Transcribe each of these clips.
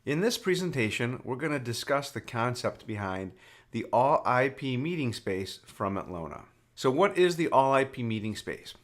In this presentation, we're going to discuss the concept behind the All-IP meeting space from Atlona. So what is the All-IP meeting space?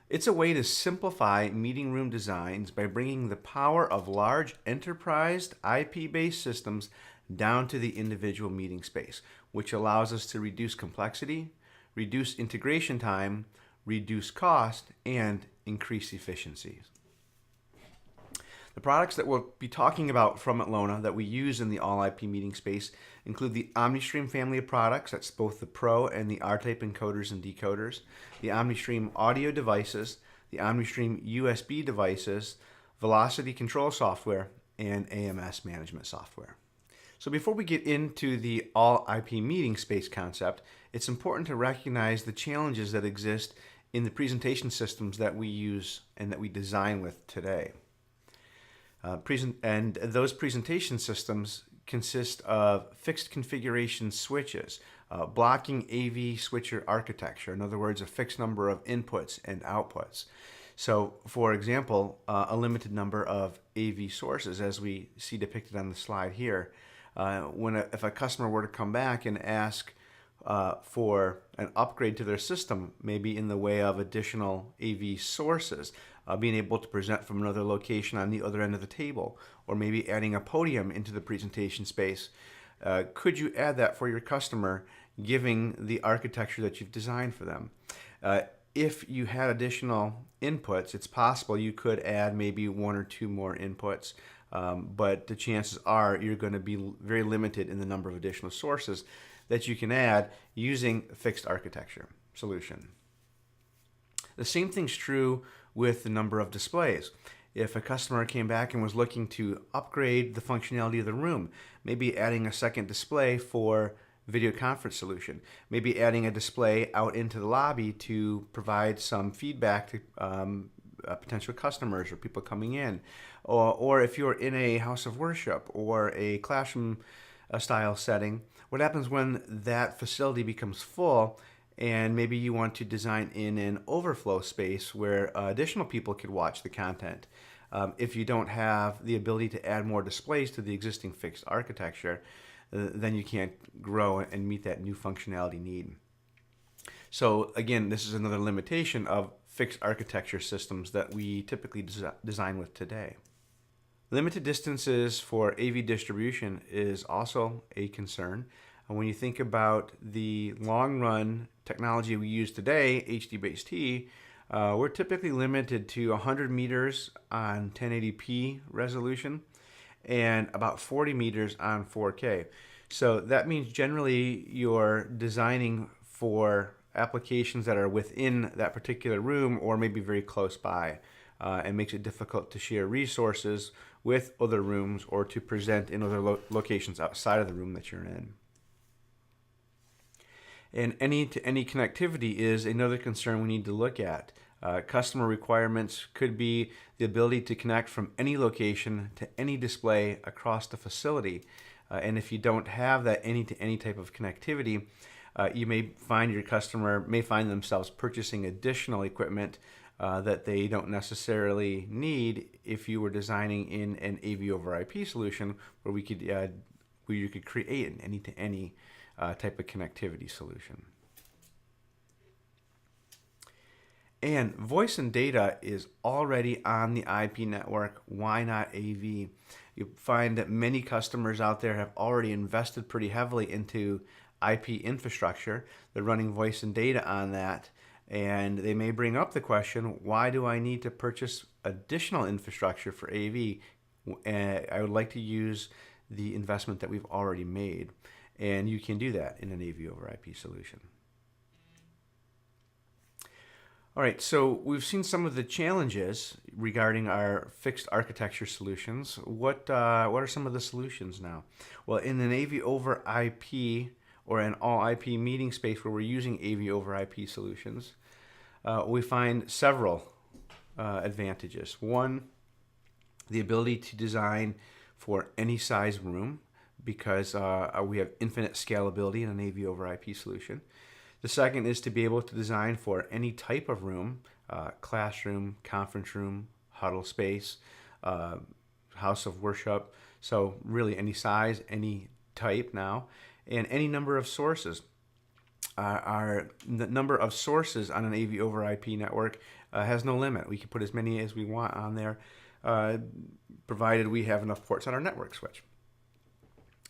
It's a way to simplify meeting room designs by bringing the power of large enterprise IP-based systems down to the individual meeting space, which allows us to reduce complexity, reduce integration time, reduce cost, and increase efficiencies. The products that we'll be talking about from Atlona that we use in the All-IP meeting space include the OmniStream family of products. That's both the Pro and the R-Type encoders and decoders, the OmniStream audio devices, the OmniStream USB devices, Velocity control software, and AMS management software. So before we get into the All-IP meeting space concept, it's important to recognize the challenges that exist in the presentation systems that we use and that we design with today. And those presentation systems consist of fixed configuration switches, blocking AV switcher architecture, in other words, a fixed number of inputs and outputs. So, for example, a limited number of AV sources, as we see depicted on the slide here. If a customer were to come back and ask for an upgrade to their system, maybe in the way of additional AV sources, being able to present from another location on the other end of the table, or maybe adding a podium into the presentation space. Could you add that for your customer, giving the architecture that you've designed for them? If you had additional inputs, it's possible you could add maybe one or two more inputs, but the chances are you're going to be very limited in the number of additional sources that you can add using a fixed architecture solution. The same thing's true with the number of displays. If a customer came back and was looking to upgrade the functionality of the room, maybe adding a second display for video conference solution, maybe adding a display out into the lobby to provide some feedback to potential customers or people coming in, or if you're in a house of worship or a classroom style setting, what happens when that facility becomes full and maybe you want to design in an overflow space where additional people could watch the content? If you don't have the ability to add more displays to the existing fixed architecture, then you can't grow and meet that new functionality need. So again, this is another limitation of fixed architecture systems that we typically design with today. Limited distances for AV distribution is also a concern. And when you think about the long-run technology we use today, HDBaseT, we're typically limited to 100 meters on 1080p resolution and about 40 meters on 4K. So that means generally you're designing for applications that are within that particular room or maybe very close by, and makes it difficult to share resources with other rooms or to present in other locations outside of the room that you're in. And any-to-any connectivity is another concern we need to look at. Customer requirements could be the ability to connect from any location to any display across the facility. And if you don't have that any-to-any type of connectivity, you may find your customer may find themselves purchasing additional equipment that they don't necessarily need if you were designing in an AV over IP solution where you could create an any-to-any type of connectivity solution. And voice and data is already on the IP network. Why not AV? You find that many customers out there have already invested pretty heavily into IP infrastructure. They're running voice and data on that, and they may bring up the question, why do I need to purchase additional infrastructure for AV? I would like to use the investment that we've already made. And you can do that in an AV over IP solution. All right, so we've seen some of the challenges regarding our fixed architecture solutions. What are some of the solutions now? Well, in an AV over IP or an all IP meeting space where we're using AV over IP solutions, we find several advantages. One, the ability to design for any size room, because we have infinite scalability in an AV over IP solution. The second is to be able to design for any type of room, classroom, conference room, huddle space, house of worship, So really any size, any type now, and any number of sources. The number of sources on an AV over IP network has no limit. We can put as many as we want on there, provided we have enough ports on our network switch.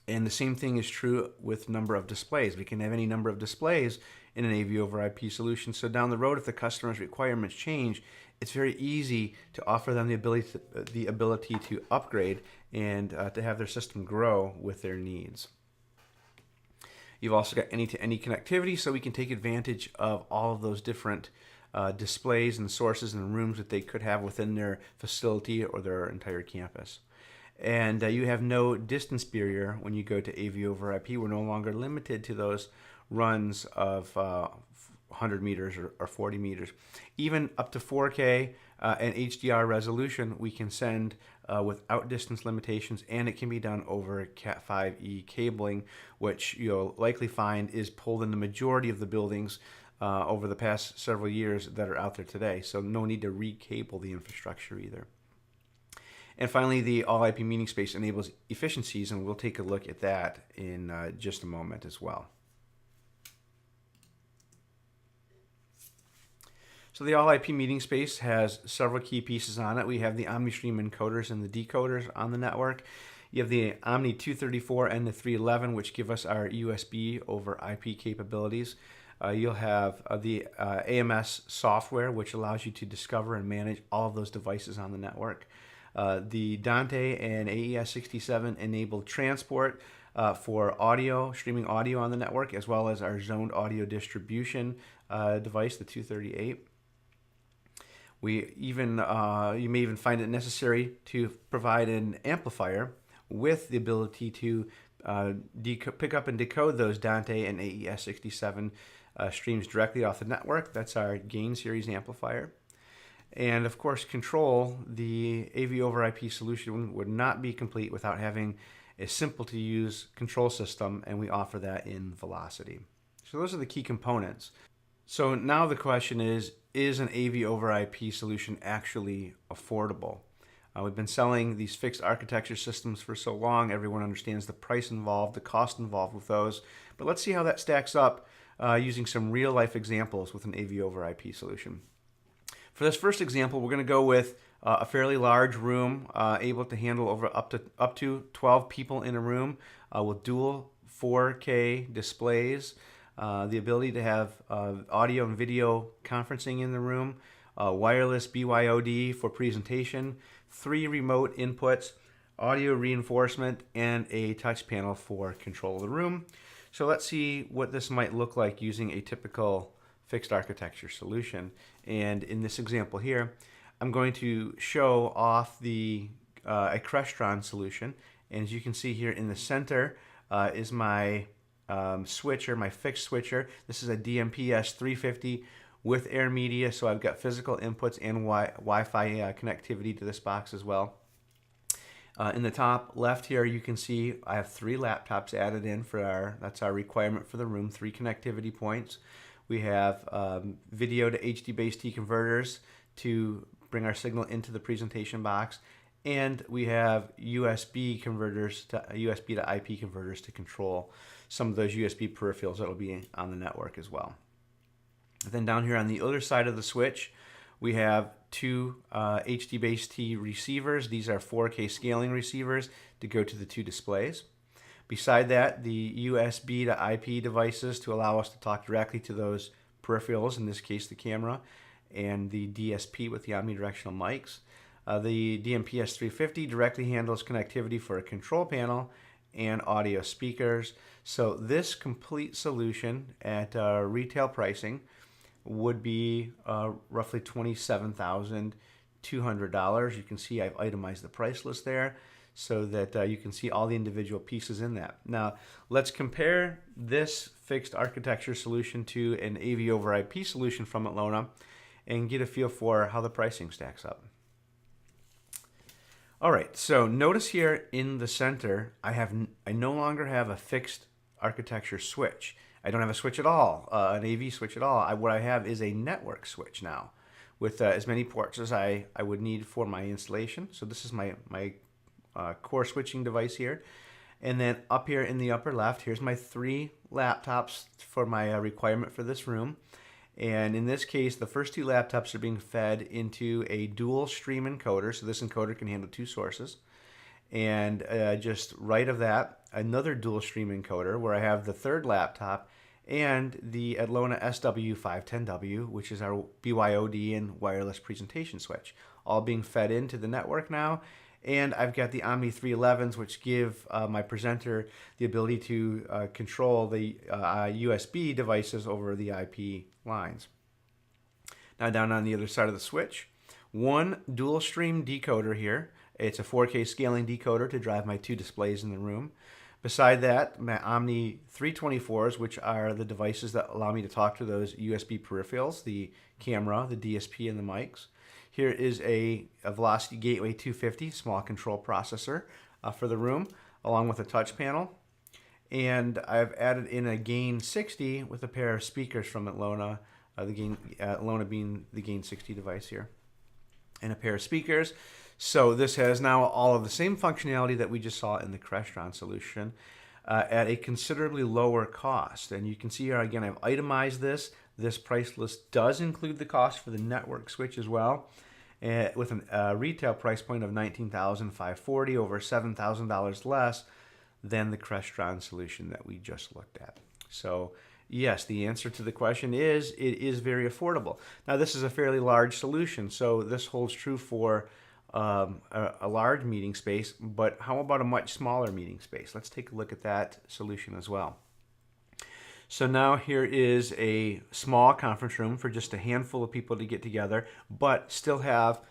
And the same thing is true with number of displays. We can have any number of displays in an AV over IP solution. So down the road, if the customer's requirements change, it's very easy to offer them the ability to upgrade and to have their system grow with their needs. You've also got any-to-any connectivity, so we can take advantage of all of those different displays and sources and rooms that they could have within their facility or their entire campus. And you have no distance barrier when you go to AV over IP. We're no longer limited to those runs of 100 meters or 40 meters. Even up to 4K and HDR resolution, we can send without distance limitations, and it can be done over Cat5e cabling, which you'll likely find is pulled in the majority of the buildings over the past several years that are out there today. So no need to re-cable the infrastructure either. And finally, the All IP meeting space enables efficiencies, and we'll take a look at that in just a moment as well. So the All IP meeting space has several key pieces on it. We have the OmniStream encoders and the decoders on the network. You have the Omni 234 and the 311, which give us our USB over IP capabilities. You'll have the AMS software, which allows you to discover and manage all of those devices on the network. The Dante and AES67 enable transport for audio, streaming audio on the network, as well as our zoned audio distribution device, the 238. We even you may even find it necessary to provide an amplifier with the ability to pick up and decode those Dante and AES67 streams directly off the network. That's our gain series amplifier. And of course, control, the AV over IP solution would not be complete without having a simple to use control system, and we offer that in Velocity. So those are the key components. So now the question is an AV over IP solution actually affordable? We've been selling these fixed architecture systems for so long, everyone understands the price involved, the cost involved with those. But let's see how that stacks up using some real life examples with an AV over IP solution. For this first example, we're going to go with a fairly large room, able to handle up to 12 people in a room with dual 4K displays, the ability to have audio and video conferencing in the room, wireless BYOD for presentation, 3 remote inputs, audio reinforcement, and a touch panel for control of the room. So let's see what this might look like using a typical fixed architecture solution. And in this example here, I'm going to show off the a Crestron solution. And as you can see here in the center is my switcher, my fixed switcher. This is a DMPS 350 with Air Media, so I've got physical inputs and Wi-Fi connectivity to this box as well. In the top left here, you can see I have 3 laptops added in for that's our requirement for the room, 3 connectivity points. We have video to HD base T converters to bring our signal into the presentation box, and we have USB converters to USB to IP converters to control some of those USB peripherals that will be on the network as well. And then down here on the other side of the switch, we have 2 HD base T receivers. These are 4K scaling receivers to go to the 2 displays. Beside that, the USB to IP devices to allow us to talk directly to those peripherals, in this case the camera, and the DSP with the omnidirectional mics. The DMPS 350 directly handles connectivity for a control panel and audio speakers. So this complete solution at retail pricing would be roughly $27,200. You can see I've itemized the price list there so that you can see all the individual pieces in that. Now, let's compare this fixed architecture solution to an AV over IP solution from Atlona and get a feel for how the pricing stacks up. All right, so notice here in the center, I no longer have a fixed architecture switch. I don't have a switch at all, an AV switch at all. What I have is a network switch now with as many ports as I would need for my installation. So this is my core switching device here. And then up here in the upper left, here's my 3 laptops for my requirement for this room. And in this case, the first 2 laptops are being fed into a dual stream encoder. So this encoder can handle 2 sources. And just right of that, another dual stream encoder where I have the 3rd laptop and the Atlona SW510W, which is our BYOD and wireless presentation switch, all being fed into the network now. And I've got the Omni 311s, which give my presenter the ability to control the USB devices over the IP lines. Now down on the other side of the switch, one dual stream decoder here. It's a 4K scaling decoder to drive my 2 displays in the room. Beside that, my Omni 324s, which are the devices that allow me to talk to those USB peripherals, the camera, the DSP, and the mics. Here is a Velocity Gateway 250 small control processor for the room, along with a touch panel. And I've added in a Gain 60 with a pair of speakers from Atlona, Atlona being the Gain 60 device here, and a pair of speakers. So this has now all of the same functionality that we just saw in the Crestron solution at a considerably lower cost. And you can see here, again, I've itemized this. This price list does include the cost for the network switch as well, with a retail price point of $19,540, over $7,000 less than the Crestron solution that we just looked at. So yes, the answer to the question is it is very affordable. Now this is a fairly large solution, so this holds true for a large meeting space, but how about a much smaller meeting space? Let's take a look at that solution as well. So now here is a small conference room for just a handful of people to get together, but still have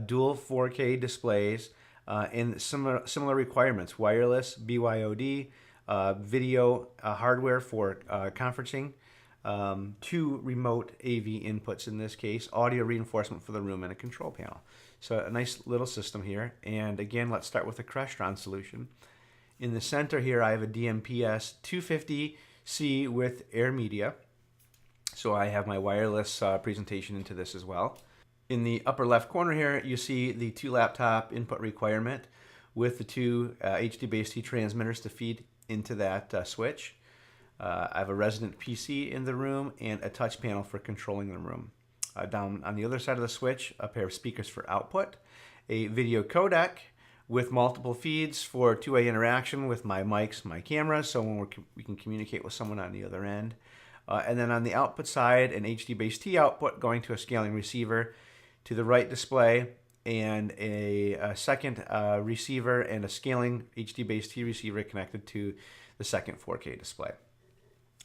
dual 4K displays and similar requirements: wireless, BYOD, video hardware for conferencing, 2 remote AV inputs in this case, audio reinforcement for the room, and a control panel. So a nice little system here. And again, let's start with the Crestron solution. In the center here, I have a DMPS 250C with Air Media. So I have my wireless presentation into this as well. In the upper left corner here, you see the 2 laptop input requirement with the 2 HDBaseT transmitters to feed into that switch. I have a resident PC in the room and a touch panel for controlling the room. Down on the other side of the switch, a pair of speakers for output, a video codec with multiple feeds for 2-way interaction with my mics, my cameras, so when we can communicate with someone on the other end. And then on the output side, an HDBaseT output going to a scaling receiver. To the right display, and a second receiver and a scaling HDBaseT receiver connected to the second 4K display.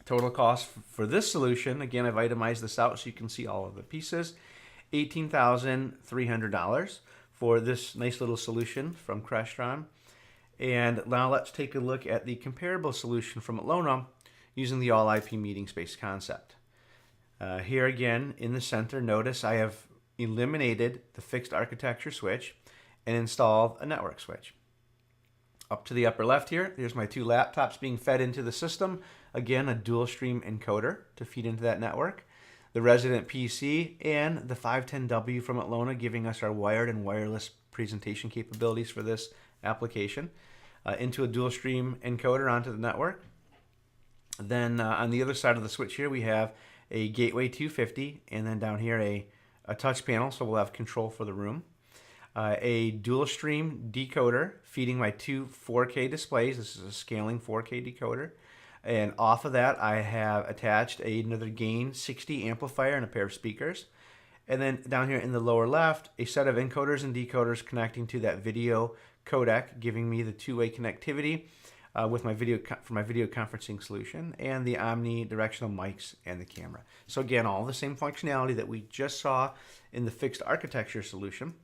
Total cost for this solution, again, I've itemized this out so you can see all of the pieces, $18,300 for this nice little solution from Crestron. And now let's take a look at the comparable solution from Atlona using the all IP meeting space concept. Here again, in the center, notice I have eliminated the fixed architecture switch and installed a network switch. Up to the upper left here, there's my 2 laptops being fed into the system. Again, a dual stream encoder to feed into that network. The resident PC and the 510W from Atlona giving us our wired and wireless presentation capabilities for this application. Into a dual stream encoder onto the network. Then on the other side of the switch here, we have a Gateway 250, and then down here a touch panel, so we'll have control for the room. A dual stream decoder feeding my 2 4K displays. This is a scaling 4K decoder. And off of that, I have attached another Gain 60 amplifier and a pair of speakers. And then down here in the lower left, a set of encoders and decoders connecting to that video codec, giving me the 2-way connectivity with my video conferencing solution, and the omnidirectional mics and the camera. So again, all the same functionality that we just saw in the fixed architecture solution.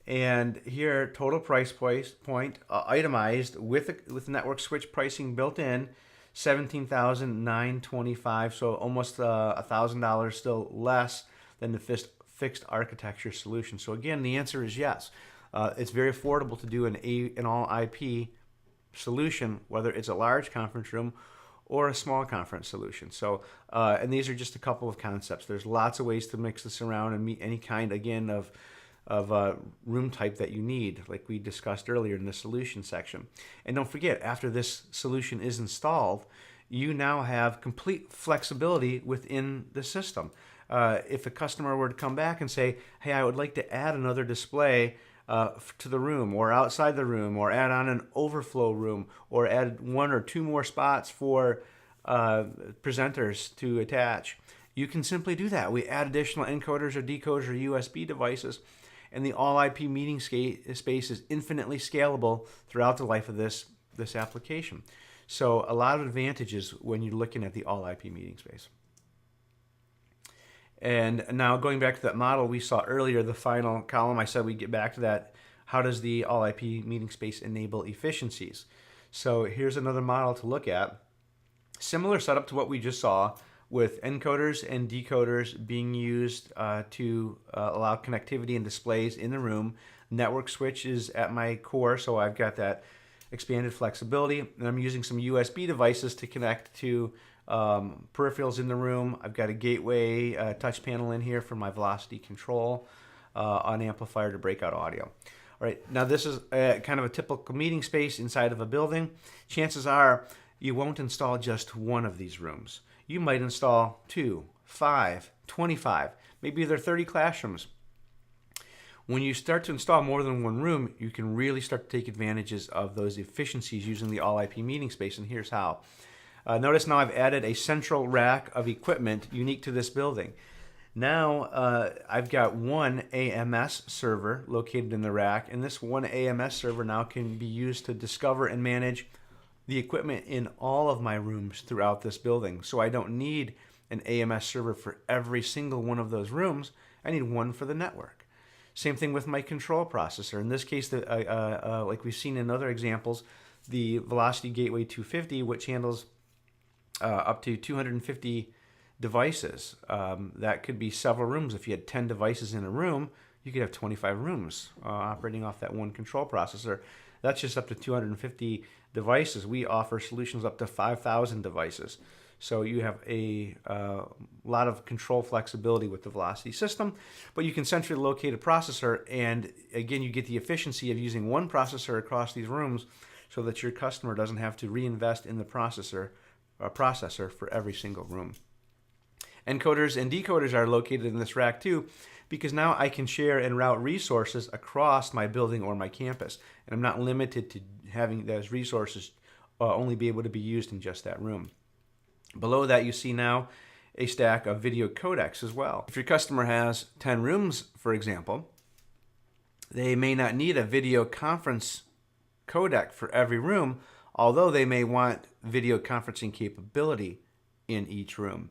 And here, total price point itemized with network switch pricing built in, $17,925. So almost $1,000 still less than the fixed architecture solution. So again, the answer is yes. It's very affordable to do an all IP solution, whether it's a large conference room or a small conference solution. So, and these are just a couple of concepts. There's lots of ways to mix this around and meet any kind, again, of room type that you need, like we discussed earlier in the solution section. And don't forget, after this solution is installed, you now have complete flexibility within the system. If a customer were to come back and say, hey, I would like to add another display to the room or outside the room, or add on an overflow room, or add one or two more spots for presenters to attach, you can simply do that. We add additional encoders or decoders or USB devices, and the all IP meeting space is infinitely scalable throughout the life of this application. So a lot of advantages when you're looking at the all IP meeting space. And now going back to that model we saw earlier, the final column, I said we'd get back to that. How does the all IP meeting space enable efficiencies? So here's another model to look at. Similar setup to what we just saw, with encoders and decoders being used to allow connectivity and displays in the room. Network switch is at my core, so I've got that expanded flexibility. And I'm using some USB devices to connect to peripherals in the room. I've got a gateway touch panel in here for my velocity control, on amplifier to break out audio. All right, now this is kind of a typical meeting space inside of a building. Chances are you won't install just one of these rooms. You might install 2, 5, 25, maybe there are 30 classrooms. When you start to install more than one room, you can really start to take advantages of those efficiencies using the all IP meeting space, and here's how. Notice now I've added a central rack of equipment unique to this building. Now I've got one AMS server located in the rack, and this one AMS server now can be used to discover and manage the equipment in all of my rooms throughout this building. So I don't need an AMS server for every single one of those rooms. I need one for the network. Same thing with my control processor. In this case, like we've seen in other examples, the Velocity Gateway 250, which handles up to 250 devices. That could be several rooms. If you had 10 devices in a room, you could have 25 rooms operating off that one control processor. That's just up to 250 devices. We offer solutions up to 5,000 devices. So you have a lot of control flexibility with the Velocity system, but you can centrally locate a processor, and again, you get the efficiency of using one processor across these rooms so that your customer doesn't have to reinvest in the processor for every single room. Encoders and decoders are located in this rack too, because now I can share and route resources across my building or my campus, and I'm not limited to having those resources only be able to be used in just that room. Below that, you see now a stack of video codecs as well. If your customer has 10 rooms, for example, they may not need a video conference codec for every room, although they may want video conferencing capability in each room.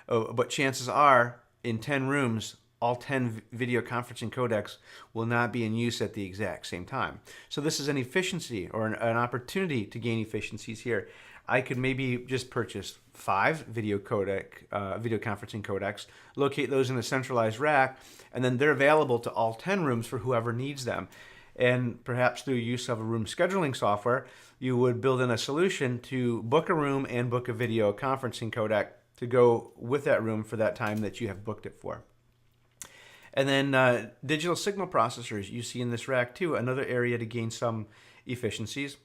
But chances are, in 10 rooms, all 10 video conferencing codecs will not be in use at the exact same time. So this is an efficiency or an opportunity to gain efficiencies here. I could maybe just purchase 5 video conferencing codecs, locate those in a centralized rack, and then they're available to all 10 rooms for whoever needs them. And perhaps through use of a room scheduling software, you would build in a solution to book a room and book a video conferencing codec to go with that room for that time that you have booked it for. And then digital signal processors you see in this rack too, another area to gain some efficiencies.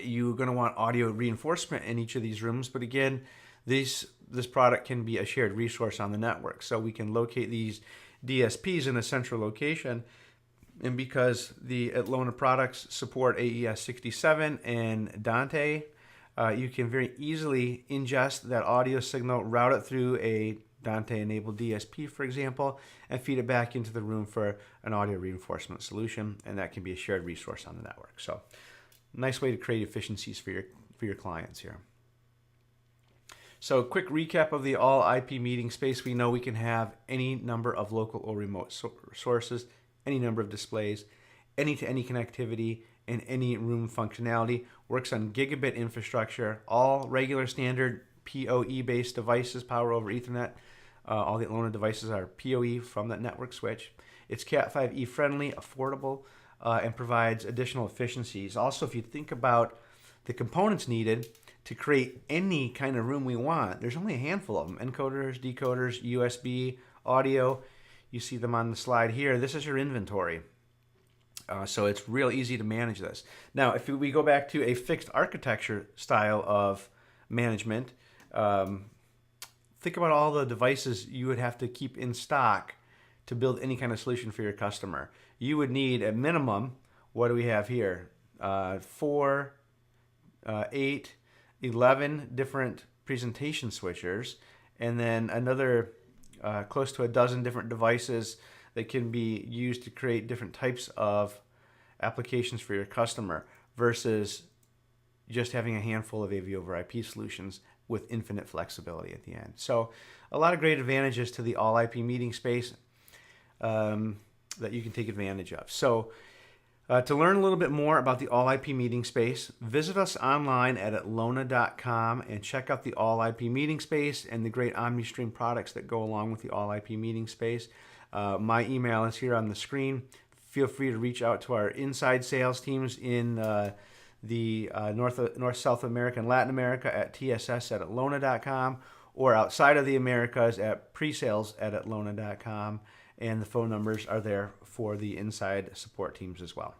You're going to want audio reinforcement in each of these rooms, but again, this product can be a shared resource on the network. So we can locate these DSPs in a central location, and because the Atlona products support AES-67 and Dante, you can very easily ingest that audio signal, route it through a Dante-enabled DSP, for example, and feed it back into the room for an audio reinforcement solution, and that can be a shared resource on the network. So, nice way to create efficiencies for your clients here. So, quick recap of the all IP meeting space. We know we can have any number of local or remote sources, any number of displays, any-to-any connectivity, and any room functionality. Works on gigabit infrastructure, all regular standard PoE-based devices, power over Ethernet. All the Atlona devices are PoE from that network switch. It's Cat5e friendly, affordable, and provides additional efficiencies. Also, if you think about the components needed to create any kind of room we want, there's only a handful of them. Encoders, decoders, USB, audio. You see them on the slide here. This is your inventory. So it's real easy to manage this. Now, if we go back to a fixed architecture style of management, think about all the devices you would have to keep in stock to build any kind of solution for your customer. You would need at minimum, what do we have here? 4, 8, 11 different presentation switchers, and then another close to a dozen different devices that can be used to create different types of applications for your customer versus just having a handful of AV over IP solutions with infinite flexibility at the end. So a lot of great advantages to the all IP meeting space that you can take advantage of. So to learn a little bit more about the all IP meeting space, visit us online at atlona.com and check out the all IP meeting space and the great OmniStream products that go along with the all IP meeting space. My email is here on the screen. Feel free to reach out to our inside sales teams in the North, South America, and Latin America at tss@atlona.com, or outside of the Americas at presales@atlona.com. And the phone numbers are there for the inside support teams as well.